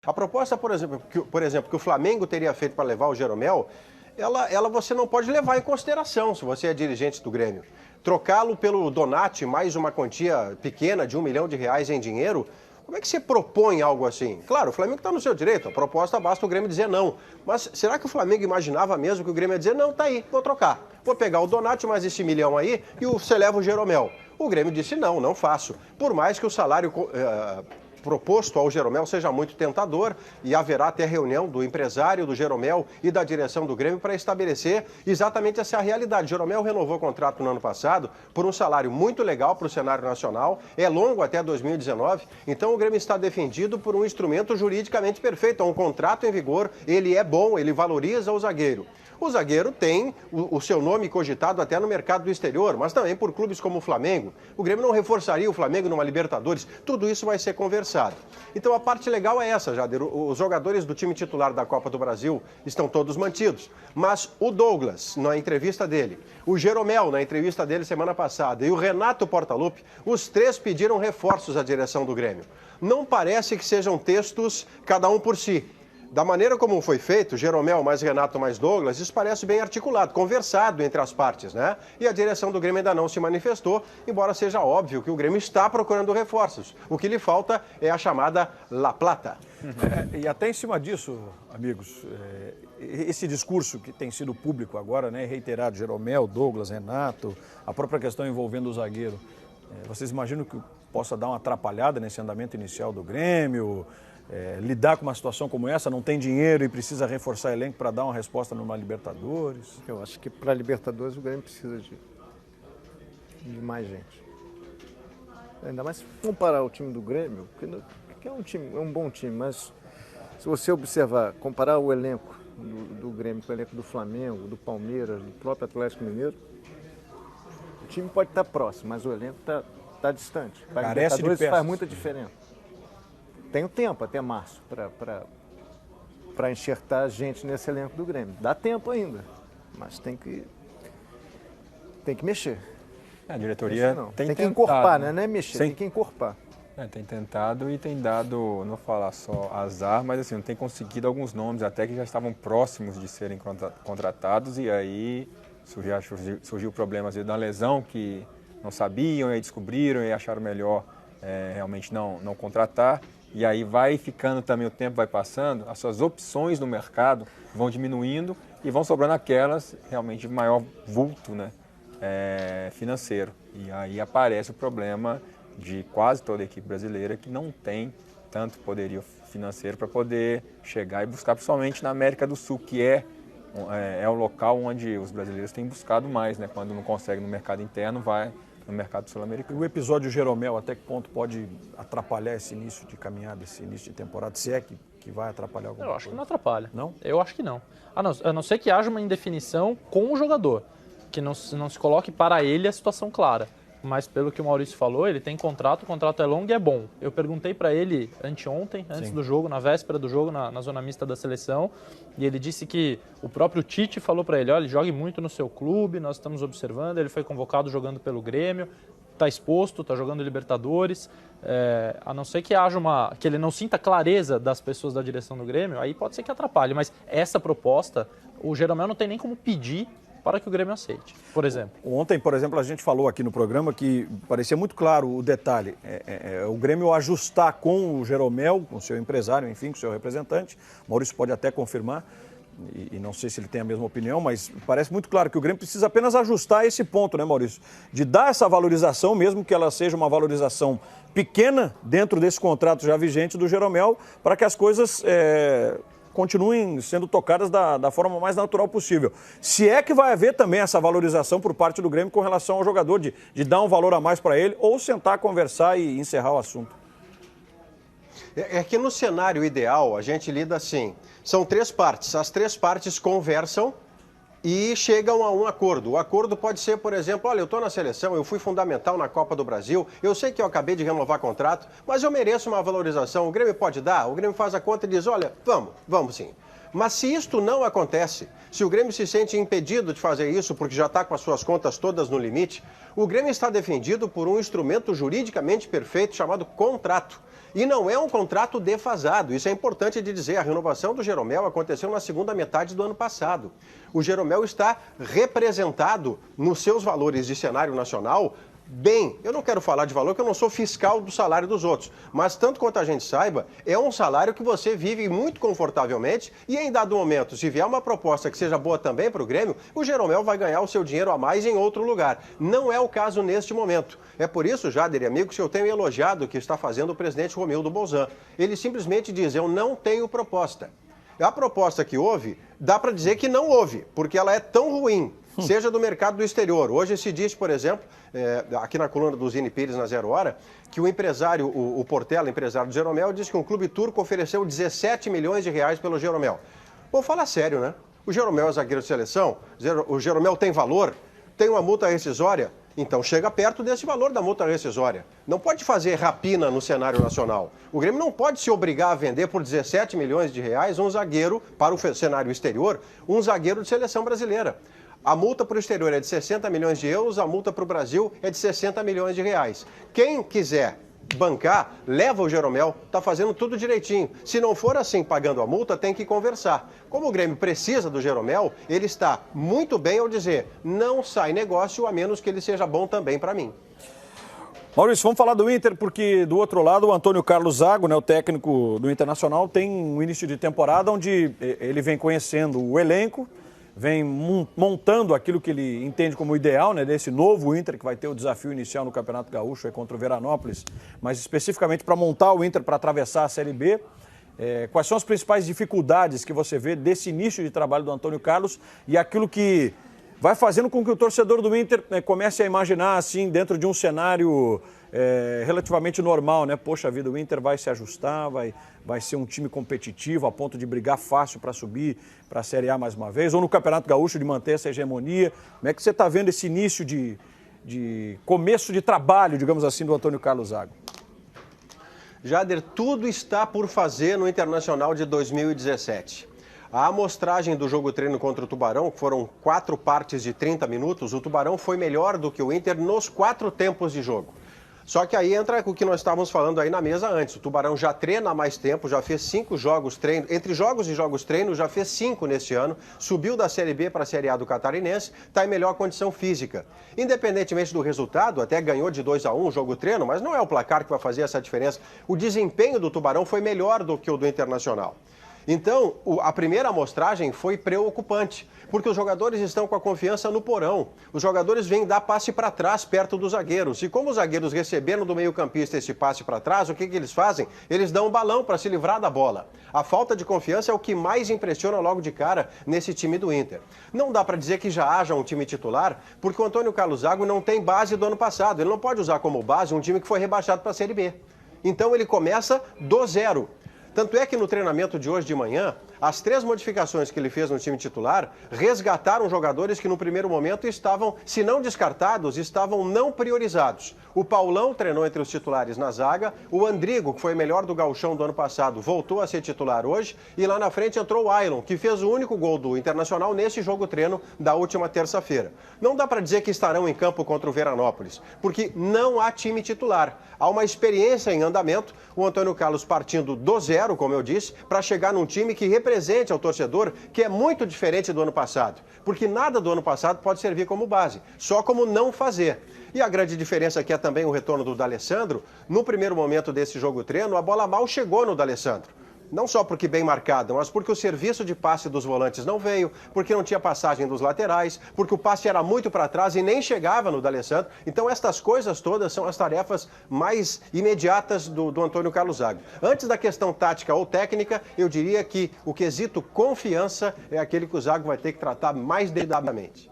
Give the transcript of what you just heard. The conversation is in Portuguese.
A proposta, por exemplo, que o Flamengo teria feito para levar o Jeromel, ela você não pode levar em consideração se você é dirigente do Grêmio. Trocá-lo pelo Donati, mais uma quantia pequena de R$1 milhão em dinheiro, como é que você propõe algo assim? Claro, o Flamengo está no seu direito, a proposta basta o Grêmio dizer não. Mas será que o Flamengo imaginava mesmo que o Grêmio ia dizer, não, tá aí, vou trocar. Vou pegar o Donati mais esse R$1 milhão aí e você leva o Jeromel. O Grêmio disse, não, não faço. Por mais que o salário proposto ao Jeromel seja muito tentador e haverá até reunião do empresário do Jeromel e da direção do Grêmio para estabelecer exatamente essa realidade. O Jeromel renovou o contrato no ano passado por um salário muito legal para o cenário nacional, é longo até 2019, então o Grêmio está defendido por um instrumento juridicamente perfeito, é um contrato em vigor, ele é bom, ele valoriza o zagueiro. O zagueiro tem o seu nome cogitado até no mercado do exterior, mas também por clubes como o Flamengo. O Grêmio não reforçaria o Flamengo numa Libertadores. Tudo isso vai ser conversado. Então a parte legal é essa, Jader. Os jogadores do time titular da Copa do Brasil estão todos mantidos. Mas o Douglas, na entrevista dele, o Jeromel, na entrevista dele semana passada, e o Renato Portaluppi, os três pediram reforços à direção do Grêmio. Não parece que sejam textos cada um por si. Da maneira como foi feito, Jeromel mais Renato mais Douglas, isso parece bem articulado, conversado entre as partes, né? E a direção do Grêmio ainda não se manifestou, embora seja óbvio que o Grêmio está procurando reforços. O que lhe falta é a chamada La Plata. E até em cima disso, amigos, esse discurso que tem sido público agora, né, reiterado, Jeromel, Douglas, Renato, a própria questão envolvendo o zagueiro, vocês imaginam que possa dar uma atrapalhada nesse andamento inicial do Grêmio? Lidar com uma situação como essa, não tem dinheiro e precisa reforçar elenco para dar uma resposta numa Libertadores? Eu acho que para a Libertadores o Grêmio precisa de mais gente. Ainda mais se comparar o time do Grêmio, que é um bom time, mas se você observar, comparar o elenco do Grêmio com o elenco do Flamengo, do Palmeiras, do próprio Atlético Mineiro, o time pode estar próximo, mas o elenco está distante. Para a Libertadores faz muita diferença. Tem o tempo até março para enxertar gente nesse elenco do Grêmio. Dá tempo ainda, mas tem que mexer. A diretoria tem que encorpar, né? Não é mexer, tem que encorpar. Tem tentado e tem dado, não falar só azar, mas assim, não tem conseguido alguns nomes até que já estavam próximos de serem contratados e aí surgiu problemas da lesão que não sabiam e aí descobriram e acharam melhor realmente não contratar. E aí vai ficando também, o tempo vai passando, as suas opções no mercado vão diminuindo e vão sobrando aquelas realmente de maior vulto, né, financeiro. E aí aparece o problema de quase toda a equipe brasileira que não tem tanto poderio financeiro para poder chegar e buscar, principalmente na América do Sul, que é o local onde os brasileiros têm buscado mais, né? Quando não consegue no mercado interno, vai no mercado sul-americano. O episódio Jeromel, até que ponto pode atrapalhar esse início de caminhada, esse início de temporada, se é que vai atrapalhar alguma coisa? Eu acho que não atrapalha. Não? Eu acho que não. A não ser que haja uma indefinição com o jogador, que não se coloque para ele a situação clara. Mas pelo que o Maurício falou, ele tem contrato, o contrato é longo e é bom. Eu perguntei para ele anteontem, antes do jogo, na véspera do jogo, na zona mista da seleção, e ele disse que o próprio Tite falou para ele, olha, jogue muito no seu clube, nós estamos observando, ele foi convocado jogando pelo Grêmio, está exposto, está jogando Libertadores, a não ser que haja que ele não sinta clareza das pessoas da direção do Grêmio, aí pode ser que atrapalhe, mas essa proposta, o Jeromel não tem nem como pedir para que o Grêmio aceite, por exemplo. Ontem, por exemplo, a gente falou aqui no programa que parecia muito claro o detalhe. O Grêmio ajustar com o Jeromel, com o seu empresário, enfim, com o seu representante. O Maurício pode até confirmar, e não sei se ele tem a mesma opinião, mas parece muito claro que o Grêmio precisa apenas ajustar esse ponto, né, Maurício? De dar essa valorização, mesmo que ela seja uma valorização pequena dentro desse contrato já vigente do Jeromel, para que as coisas continuem sendo tocadas da forma mais natural possível. Se é que vai haver também essa valorização por parte do Grêmio com relação ao jogador, de dar um valor a mais para ele, ou sentar, conversar e encerrar o assunto. É que no cenário ideal a gente lida assim, são três partes, as três partes conversam e chegam a um acordo. O acordo pode ser, por exemplo, olha, eu estou na seleção, eu fui fundamental na Copa do Brasil, eu sei que eu acabei de renovar contrato, mas eu mereço uma valorização, o Grêmio pode dar? O Grêmio faz a conta e diz, olha, vamos sim. Mas se isto não acontece, se o Grêmio se sente impedido de fazer isso porque já está com as suas contas todas no limite, o Grêmio está defendido por um instrumento juridicamente perfeito chamado contrato. E não é um contrato defasado, isso é importante de dizer. A renovação do Jeromel aconteceu na segunda metade do ano passado. O Jeromel está representado nos seus valores de cenário nacional bem. Eu não quero falar de valor, porque eu não sou fiscal do salário dos outros. Mas, tanto quanto a gente saiba, é um salário que você vive muito confortavelmente e, em dado momento, se vier uma proposta que seja boa também para o Grêmio, o Jeromel vai ganhar o seu dinheiro a mais em outro lugar. Não é o caso neste momento. É por isso, Jader e amigos, que eu tenho elogiado o que está fazendo o presidente Romildo Bolzan. Ele simplesmente diz, eu não tenho proposta. A proposta que houve, dá para dizer que não houve, porque ela é tão ruim, seja do mercado do exterior. Hoje se diz, por exemplo, aqui na coluna do Zine Pires, na Zero Hora, que o empresário, o Portela, empresário do Jeromel, disse que um clube turco ofereceu 17 milhões de reais pelo Jeromel. Vou falar sério, né? O Jeromel é zagueiro de seleção, o Jeromel tem valor, tem uma multa rescisória, então chega perto desse valor da multa rescisória. Não pode fazer rapina no cenário nacional. O Grêmio não pode se obrigar a vender por 17 milhões de reais um zagueiro para o cenário exterior, um zagueiro de seleção brasileira. A multa para o exterior é de 60 milhões de euros, a multa para o Brasil é de 60 milhões de reais. Quem quiser bancar, leva o Jeromel, está fazendo tudo direitinho. Se não for assim, pagando a multa, tem que conversar. Como o Grêmio precisa do Jeromel, ele está muito bem ao dizer, não sai negócio a menos que ele seja bom também para mim. Maurício, vamos falar do Inter, porque do outro lado o Antônio Carlos Zago, né, o técnico do Internacional, tem um início de temporada onde ele vem conhecendo o elenco, vem montando aquilo que ele entende como ideal, né, desse novo Inter que vai ter o desafio inicial no Campeonato Gaúcho contra o Veranópolis, mas especificamente para montar o Inter para atravessar a Série B. Quais são as principais dificuldades que você vê desse início de trabalho do Antônio Carlos e aquilo que vai fazendo com que o torcedor do Inter comece a imaginar assim, dentro de um cenário relativamente normal, né? Poxa vida, o Inter vai se ajustar, vai ser um time competitivo a ponto de brigar fácil para subir para a Série A mais uma vez, ou no Campeonato Gaúcho de manter essa hegemonia. Como é que você está vendo esse início de começo de trabalho, digamos assim, do Antônio Carlos Zago? Jader, tudo está por fazer no Internacional de 2017. A amostragem do jogo treino contra o Tubarão, que foram 4 partes de 30 minutos, o Tubarão foi melhor do que o Inter nos 4 tempos de jogo. Só que aí entra o que nós estávamos falando aí na mesa antes. O Tubarão já treina há mais tempo, já fez 5 jogos treino. Entre jogos e jogos treino, já fez 5 neste ano. Subiu da Série B para a Série A do Catarinense, está em melhor condição física. Independentemente do resultado, até ganhou de 2-1 o jogo treino, mas não é o placar que vai fazer essa diferença. O desempenho do Tubarão foi melhor do que o do Internacional. Então, a primeira amostragem foi preocupante, porque os jogadores estão com a confiança no porão. Os jogadores vêm dar passe para trás, perto dos zagueiros. E como os zagueiros receberam do meio-campista esse passe para trás, o que eles fazem? Eles dão um balão para se livrar da bola. A falta de confiança é o que mais impressiona logo de cara nesse time do Inter. Não dá para dizer que já haja um time titular, porque o Antônio Carlos Zago não tem base do ano passado. Ele não pode usar como base um time que foi rebaixado para a Série B. Então ele começa do zero. Tanto é que no treinamento de hoje de manhã, as 3 modificações que ele fez no time titular resgataram jogadores que no primeiro momento estavam, se não descartados, estavam não priorizados. O Paulão treinou entre os titulares na zaga, o Andrigo, que foi melhor do gauchão do ano passado, voltou a ser titular hoje, e lá na frente entrou o Ailon, que fez o único gol do Internacional nesse jogo treino da última terça-feira. Não dá para dizer que estarão em campo contra o Veranópolis, porque não há time titular. Há uma experiência em andamento, o Antônio Carlos partindo do zero, como eu disse, para chegar num time que represente ao torcedor, que é muito diferente do ano passado. Porque nada do ano passado pode servir como base, só como não fazer. E a grande diferença aqui é também o retorno do D'Alessandro. No primeiro momento desse jogo treino, a bola mal chegou no D'Alessandro. Não só porque bem marcado, mas porque o serviço de passe dos volantes não veio, porque não tinha passagem dos laterais, porque o passe era muito para trás e nem chegava no D'Alessandro. Então estas coisas todas são as tarefas mais imediatas do Antônio Carlos Zago. Antes da questão tática ou técnica, eu diria que o quesito confiança é aquele que o Zago vai ter que tratar mais detalhadamente.